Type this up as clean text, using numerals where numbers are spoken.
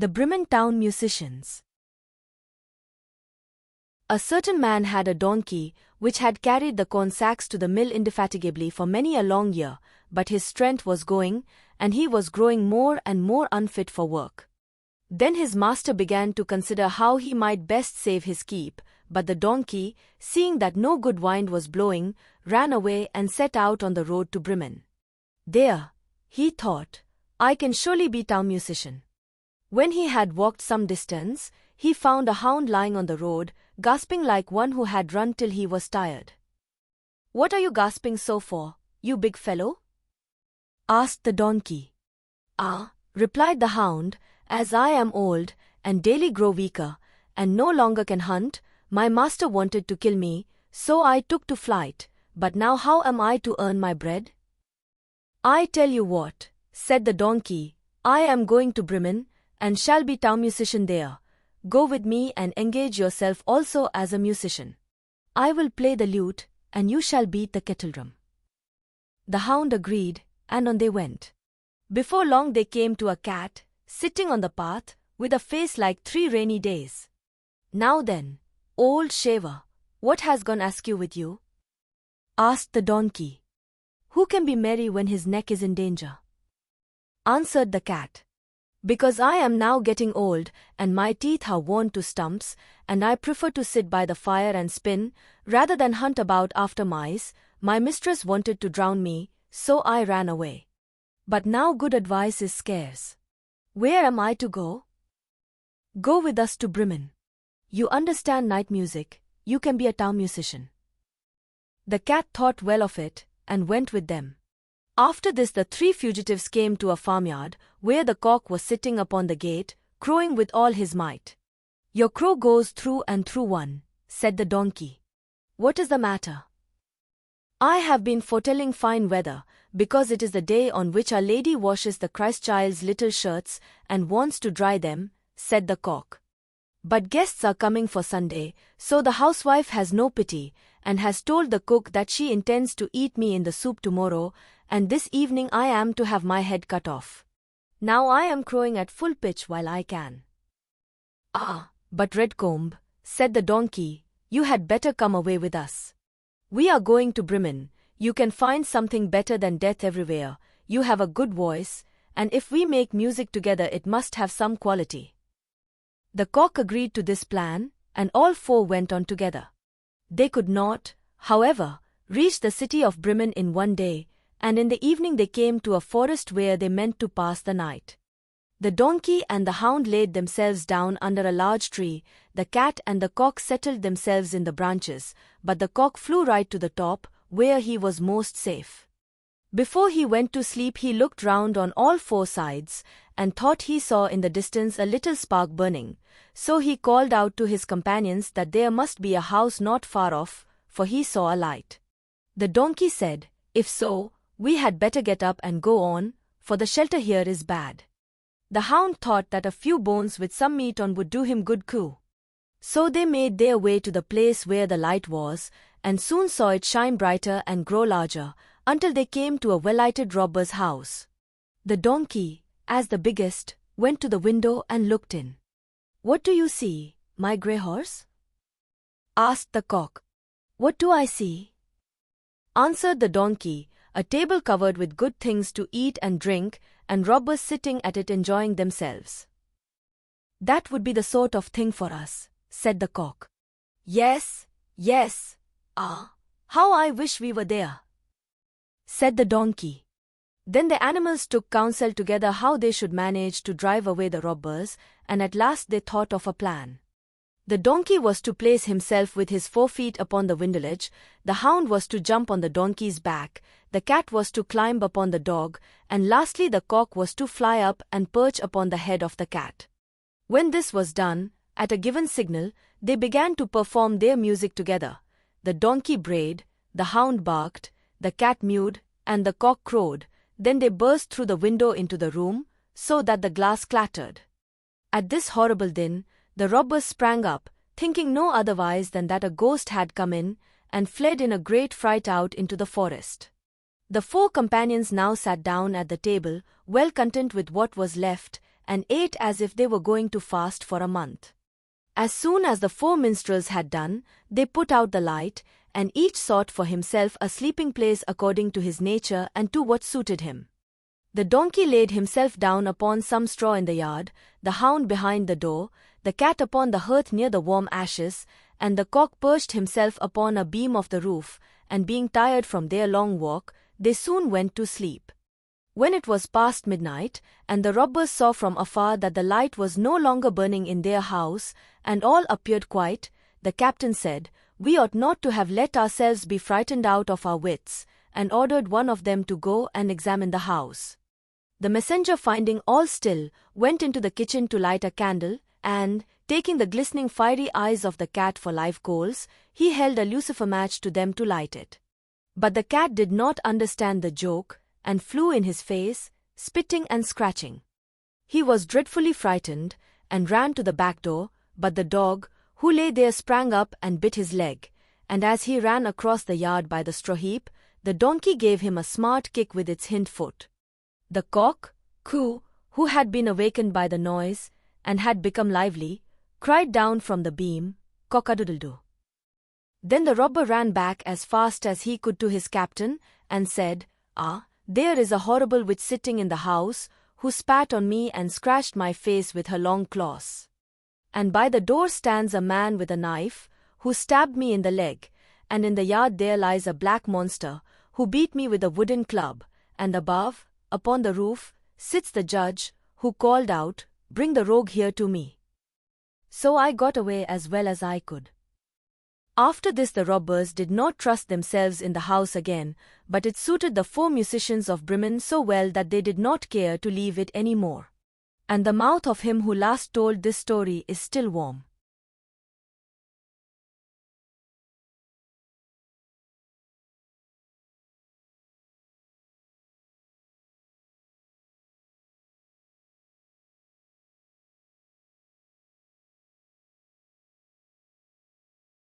The Bremen town musicians. A certain man had a donkey, which had carried the corn sacks to the mill indefatigably for many a long year, but his strength was going, and he was growing more and more unfit for work. Then his master began to consider how he might best save his keep, but the donkey, seeing that no good wind was blowing, ran away and set out on the road to Bremen. There, he thought, I can surely be town musician. When he had walked some distance, he found a hound lying on the road, gasping like one who had run till he was tired. "What are you gasping so for, you big fellow?" asked the donkey. "Ah," replied the hound, "as I am old, and daily grow weaker, and no longer can hunt, my master wanted to kill me, so I took to flight, but now how am I to earn my bread?" "I tell you what," said the donkey, "I am going to Bremen, and shall be town musician there. Go with me and engage yourself also as a musician. I will play the lute, and you shall beat the kettledrum." The hound agreed, and on they went. Before long they came to a cat, sitting on the path, with a face like 3 rainy days. "Now then, old shaver, what has gone askew with you?" asked the donkey. "Who can be merry when his neck is in danger?" answered the cat. "Because I am now getting old, and my teeth are worn to stumps, and I prefer to sit by the fire and spin, rather than hunt about after mice. My mistress wanted to drown me, so I ran away. But now good advice is scarce. Where am I to go?" "Go with us to Bremen. You understand night music, you can be a town musician." The cat thought well of it, and went with them. After this the 3 fugitives came to a farmyard, where the cock was sitting upon the gate, crowing with all his might. "Your crow goes through and through one," said the donkey. "What is the matter?" "I have been foretelling fine weather, because it is the day on which Our Lady washes the Christ child's little shirts, and wants to dry them," said the cock. "But guests are coming for Sunday, so the housewife has no pity, and has told the cook that she intends to eat me in the soup tomorrow, and this evening I am to have my head cut off. Now I am crowing at full pitch while I can." "Ah, but Redcomb," said the donkey, "you had better come away with us. We are going to Bremen. You can find something better than death everywhere. You have a good voice, and if we make music together it must have some quality." The cock agreed to this plan, and all 4 went on together. They could not, however, reach the city of Bremen in one day, and in the evening they came to a forest where they meant to pass the night. The donkey and the hound laid themselves down under a large tree, the cat and the cock settled themselves in the branches, but the cock flew right to the top, where he was most safe. Before he went to sleep he looked round on all 4 sides, and thought he saw in the distance a little spark burning, so he called out to his companions that there must be a house not far off, for he saw a light. The donkey said, "If so, we had better get up and go on, for the shelter here is bad." The hound thought that a few bones with some meat on would do him good coo. So they made their way to the place where the light was, and soon saw it shine brighter and grow larger, until they came to a well-lighted robber's house. The donkey, as the biggest, went to the window and looked in. "What do you see, my grey horse?" asked the cock. "What do I see?" answered the donkey, "a table covered with good things to eat and drink, and robbers sitting at it enjoying themselves." "That would be the sort of thing for us," said the cock. "Yes, yes, ah, how I wish we were there," said the donkey. Then the animals took counsel together how they should manage to drive away the robbers, and at last they thought of a plan. The donkey was to place himself with his 4 feet upon the window ledge, the hound was to jump on the donkey's back, the cat was to climb upon the dog, and lastly the cock was to fly up and perch upon the head of the cat. When this was done, at a given signal, they began to perform their music together. The donkey brayed, the hound barked, the cat mewed, and the cock crowed. Then they burst through the window into the room, so that the glass clattered. At this horrible din, the robbers sprang up, thinking no otherwise than that a ghost had come in, and fled in a great fright out into the forest. The 4 companions now sat down at the table, well content with what was left, and ate as if they were going to fast for a month. As soon as the 4 minstrels had done, they put out the light, and each sought for himself a sleeping place according to his nature and to what suited him. The donkey laid himself down upon some straw in the yard, the hound behind the door, the cat upon the hearth near the warm ashes, and the cock perched himself upon a beam of the roof, and being tired from their long walk, they soon went to sleep. When it was past midnight, and the robbers saw from afar that the light was no longer burning in their house, and all appeared quiet, the captain said, "We ought not to have let ourselves be frightened out of our wits," and ordered one of them to go and examine the house. The messenger, finding all still, went into the kitchen to light a candle, and, taking the glistening fiery eyes of the cat for live coals, he held a lucifer match to them to light it. But the cat did not understand the joke, and flew in his face, spitting and scratching. He was dreadfully frightened, and ran to the back door, but the dog, who lay there, sprang up and bit his leg, and as he ran across the yard by the straw heap, the donkey gave him a smart kick with its hind foot. The cock, who had been awakened by the noise, and had become lively, cried down from the beam, "Cock-a-doodle-doo." Then the robber ran back as fast as he could to his captain, and said, "Ah, there is a horrible witch sitting in the house, who spat on me and scratched my face with her long claws. And by the door stands a man with a knife, who stabbed me in the leg, and in the yard there lies a black monster, who beat me with a wooden club, and above, upon the roof, sits the judge, who called out, 'Bring the rogue here to me.' So I got away as well as I could." After this the robbers did not trust themselves in the house again, but it suited the 4 musicians of Bremen so well that they did not care to leave it any more. And the mouth of him who last told this story is still warm.